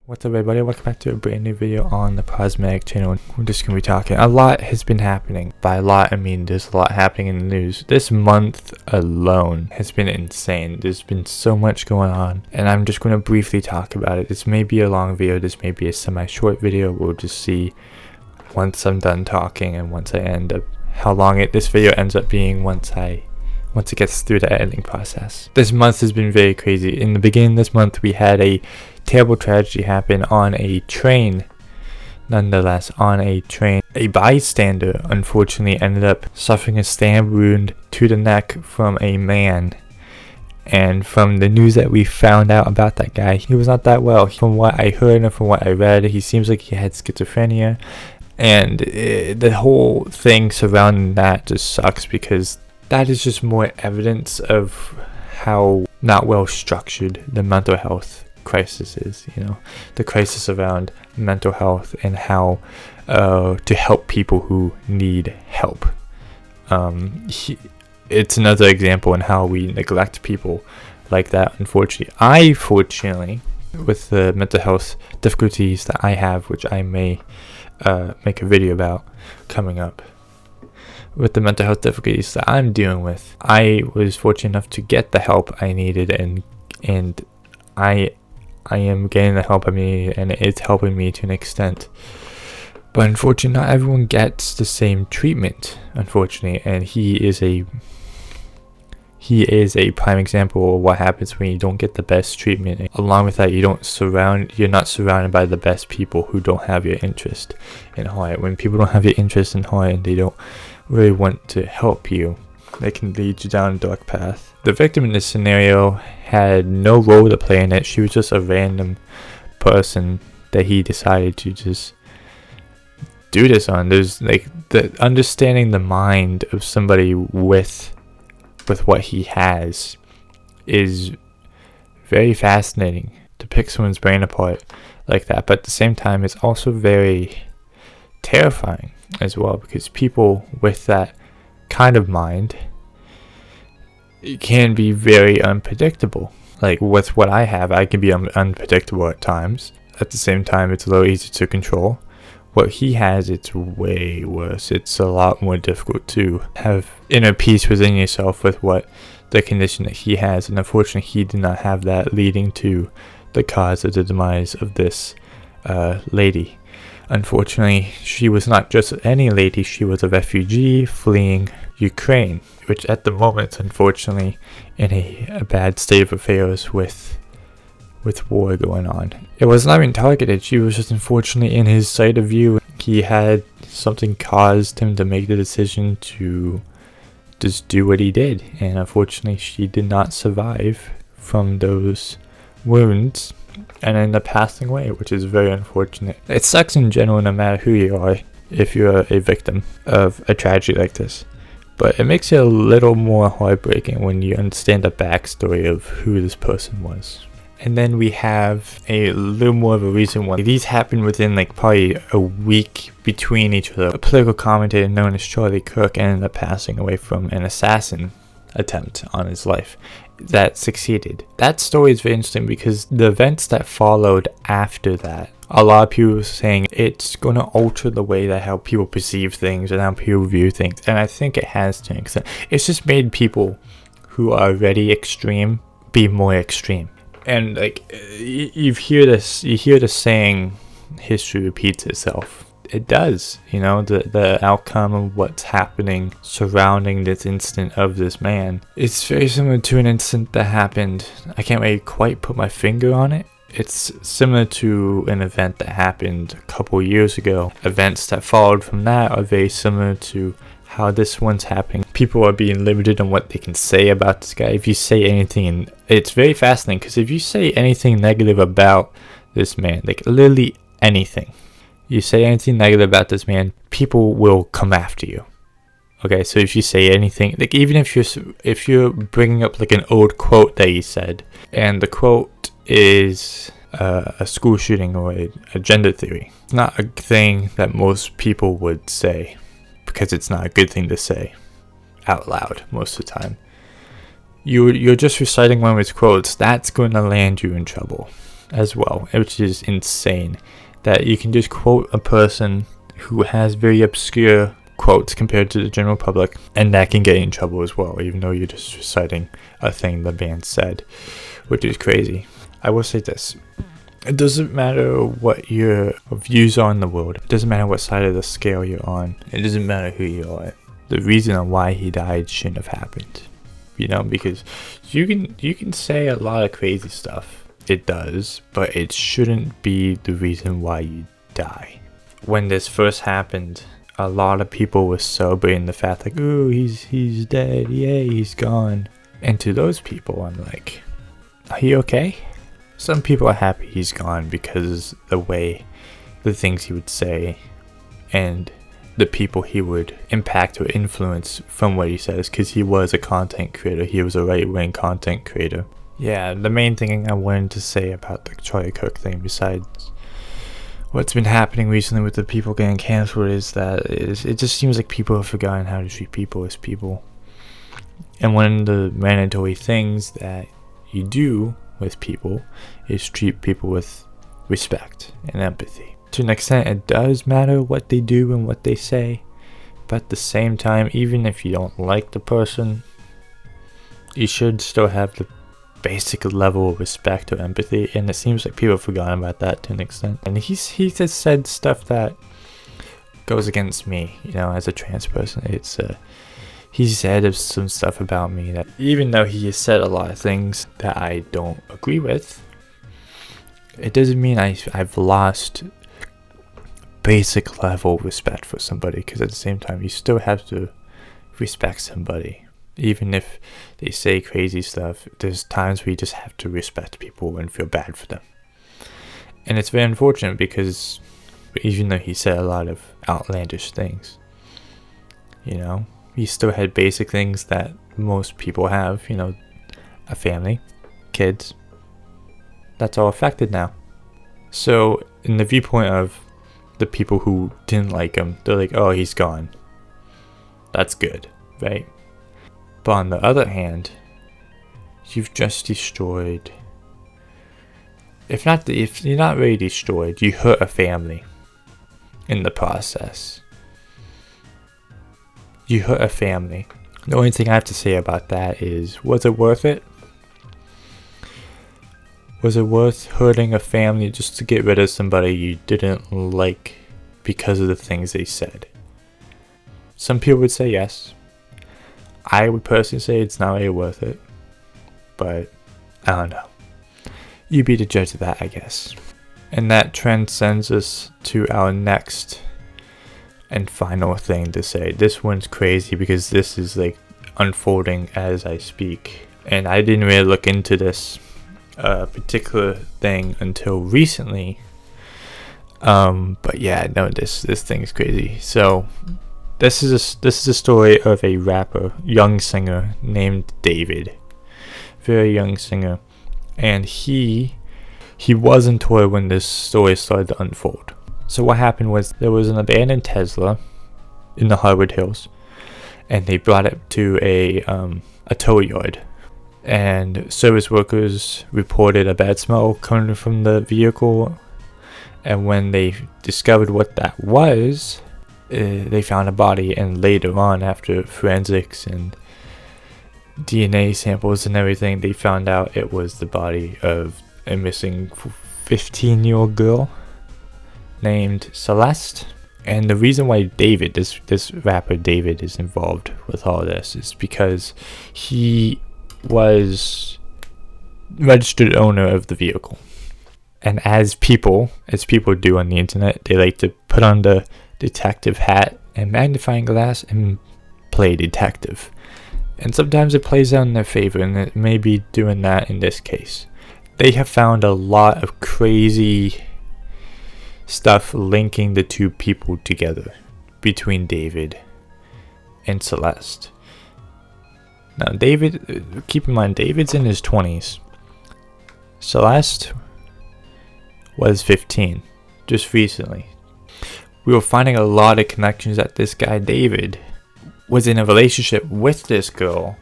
What's up everybody, welcome back to a brand new video on the Cosmetic channel. We're just going to be talking. A lot has been happening. By a lot I mean there's a lot happening in the news. This month alone has been insane. There's been so much going on and I'm just going to briefly talk about it. This may be a long video, this may be a semi-short video. We'll just see once I'm done talking and once I end up how long this video ends up being once it gets through the editing process. This month has been very crazy. In the beginning of this month we had a terrible tragedy happen on a train. Nonetheless, on a train, a bystander unfortunately ended up suffering a stab wound to the neck from a man. And from the news that we found out about that guy, he was not that well. From what I heard and from what I read, he seems like he had schizophrenia. And the whole thing surrounding that just sucks because that is just more evidence of how not well structured the mental health crisis is, the crisis around mental health and how to help people who need help. It's another example in how we neglect people like that, unfortunately. Fortunately, with the mental health difficulties that I have, which I may make a video about coming up, with the mental health difficulties that I'm dealing with, I was fortunate enough to get the help I needed, and I am getting the help I need, and it's helping me to an extent. But unfortunately, not everyone gets the same treatment, unfortunately, and he is a prime example of what happens when you don't get the best treatment. Along with that, you're not surrounded by the best people who don't have your interest in heart. When people don't have your interest in heart and they don't really want to help you, they can lead you down a dark path. The victim in this scenario had no role to play in it. She was just a random person that he decided to just do this on. There's the understanding the mind of somebody with what he has is very fascinating. To pick someone's brain apart like that, but at the same time it's also very terrifying as well, because people with that kind of mind, it can be very unpredictable. Like with what I have, I can be unpredictable at times. At the same time, it's a little easier to control. What he has, it's way worse. It's a lot more difficult to have inner peace within yourself with what the condition that he has, and unfortunately he did not have that, leading to the cause of the demise of this lady. Unfortunately, she was not just any lady, she was a refugee fleeing Ukraine, which at the moment, unfortunately, in a bad state of affairs with war going on. It was not even targeted, she was just unfortunately in his sight of view. He had something caused him to make the decision to just do what he did, and unfortunately she did not survive from those wounds and ended up passing away, which is very unfortunate. It sucks in general, no matter who you are, if you're a victim of a tragedy like this. But it makes it a little more heartbreaking when you understand the backstory of who this person was. And then we have a little more of a recent one. These happened within probably a week between each other. A political commentator known as Charlie Kirk ended up passing away from an assassin attempt on his life that succeeded. That story is very interesting because the events that followed after that, a lot of people were saying it's going to alter the way that how people perceive things and how people view things, and I think it has to an extent. It's just made people who are already extreme be more extreme. And you hear the saying, history repeats itself. It does, the outcome of what's happening surrounding this incident of this man. It's very similar to an incident that happened, I can't really quite put my finger on it. It's similar to an event that happened a couple years ago. Events that followed from that are very similar to how this one's happening. People are being limited on what they can say about this guy. If you say anything, and it's very fascinating because if you say anything negative about this man, literally anything, you say anything negative about this man, people will come after you. Okay, so if you say anything, even if you're bringing up an old quote that he said, and the quote is a school shooting or a gender theory, it's not a thing that most people would say because it's not a good thing to say out loud most of the time. You're just reciting one of his quotes. That's going to land you in trouble. as well, which is insane. That you can just quote a person who has very obscure quotes compared to the general public, and that can get you in trouble as well, even though you're just reciting a thing the band said, which is crazy. I will say this. It doesn't matter what your views are in the world. It doesn't matter what side of the scale you're on. It doesn't matter who you are. The reason on why he died shouldn't have happened. Because you can say a lot of crazy stuff. It does, but it shouldn't be the reason why you die. When this first happened, a lot of people were celebrating the fact like, oh, he's dead, yay, he's gone. And to those people, I'm like, are you okay? Some people are happy he's gone because the things he would say and the people he would impact or influence from what he says, because he was a content creator. He was a right-wing content creator. Yeah, the main thing I wanted to say about the Charlie Kirk thing, besides what's been happening recently with the people getting canceled, is that it just seems like people have forgotten how to treat people as people. And one of the mandatory things that you do with people is treat people with respect and empathy. To an extent, it does matter what they do and what they say, but at the same time, even if you don't like the person, you should still have the basic level of respect or empathy, and it seems like people have forgotten about that to an extent. And he has said stuff that goes against me, as a trans person. He said some stuff about me that, even though he has said a lot of things that I don't agree with, it doesn't mean I've lost basic level respect for somebody, because at the same time, you still have to respect somebody. Even if they say crazy stuff, there's times where you just have to respect people and feel bad for them. And it's very unfortunate because even though he said a lot of outlandish things, he still had basic things that most people have, a family, kids. That's all affected now. So in the viewpoint of the people who didn't like him, they're like, oh, he's gone. That's good, right? But on the other hand, you've just destroyed, if you're not really destroyed, you hurt a family in the process. You hurt a family. The only thing I have to say about that is, was it worth it? Was it worth hurting a family just to get rid of somebody you didn't like because of the things they said? Some people would say yes. I would personally say it's not really worth it. But I don't know. You be the judge of that, I guess. And that transcends us to our next and final thing to say. This one's crazy because this is unfolding as I speak. And I didn't really look into this particular thing until recently. But yeah, no, this thing's crazy. So this is a story of a rapper, young singer named David. Very young singer. And he was on tour when this story started to unfold. So what happened was, there was an abandoned Tesla in the Harvard Hills, and they brought it to a tow yard. And service workers reported a bad smell coming from the vehicle. And when they discovered what that was, they found a body. And later on, after forensics and DNA samples and everything, they found out it was the body of a missing 15-year-old girl named Celeste. And the reason why David, this rapper David, is involved with all this is because he was registered owner of the vehicle. And as people do on the internet, they like to put on the detective hat and magnifying glass and play detective. And sometimes it plays out in their favor, and it may be doing that in this case. They have found a lot of crazy stuff linking the two people together between David and Celeste. Now, David, keep in mind, David's in his 20s. Celeste was 15, just recently. We were finding a lot of connections that this guy, David, was in a relationship with this girl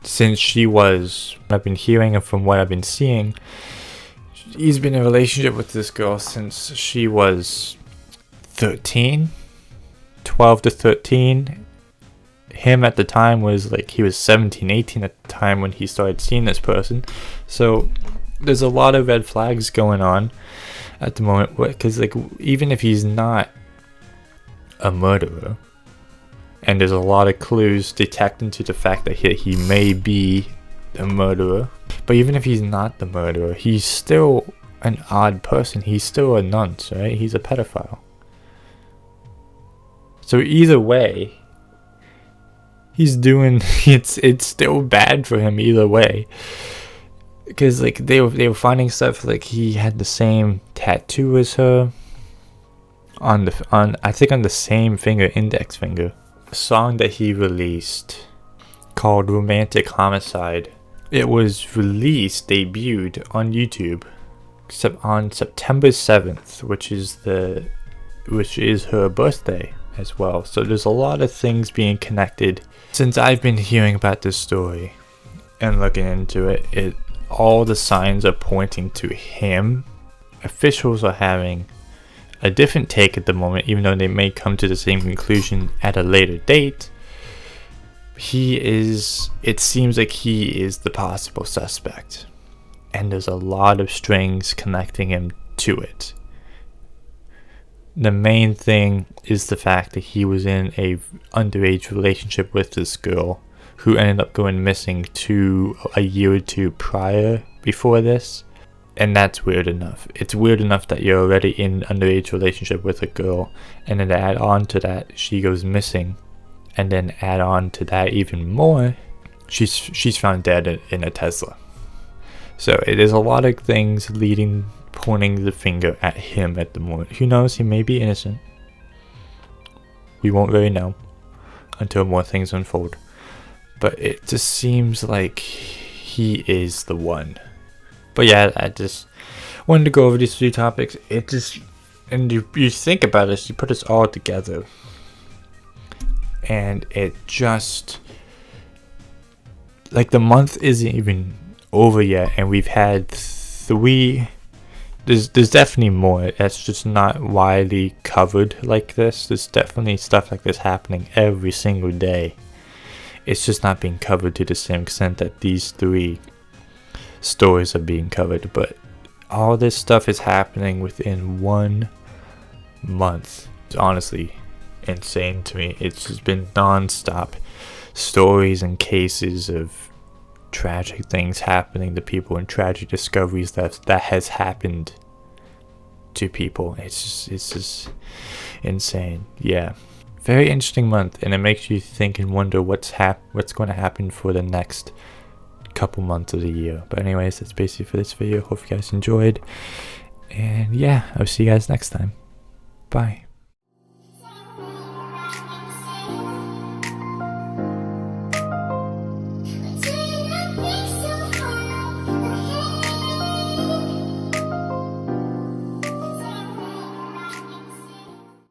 since she was, I've been hearing and from what I've been seeing, he's been in a relationship with this girl since she was 13, 12 to 13. Him at the time was like, he was 17, 18 at the time when he started seeing this person. So there's a lot of red flags going on at the moment, because like, even if he's not a murderer, and there's a lot of clues detecting to the fact that he may be a murderer, but even if he's not the murderer, he's still an odd person. He's still a nunce, right? He's a pedophile. So either way, he's doing, it's still bad for him either way, because like they were finding stuff like he had the same tattoo as her on I think on the same finger, index finger. A song that he released called Romantic Homicide. It was debuted on YouTube on September 7th, which is her birthday as well. So there's a lot of things being connected. Since I've been hearing about this story and looking into it, all the signs are pointing to him. Officials are having a different take at the moment, even though they may come to the same conclusion at a later date. It seems like he is the possible suspect, and there's a lot of strings connecting him to it. The main thing is the fact that he was in a underage relationship with this girl who ended up going missing a year or two before this. And that's weird enough. It's weird enough that you're already in an underage relationship with a girl, and then to add on to that, she goes missing, and then add on to that even more, she's found dead in a Tesla. So it is a lot of things pointing the finger at him at the moment. Who knows? He may be innocent. We won't really know until more things unfold. But it just seems like he is the one. But yeah, I just wanted to go over these 3 topics. And you think about it, you put this all together, and it just, like, the month isn't even over yet, and we've had 3. There's definitely more. That's just not widely covered like this. There's definitely stuff like this happening every single day. It's just not being covered to the same extent that these 3 stories are being covered. But all this stuff is happening within 1 month. It's honestly insane to me. It's just been non-stop stories and cases of tragic things happening to people and tragic discoveries that has happened to people. It's just insane. Yeah, very interesting month, and it makes you think and wonder what's going to happen for the next couple months of the year. But anyways, that's basically for this video. Hope you guys enjoyed, and yeah, I'll see you guys next time. Bye.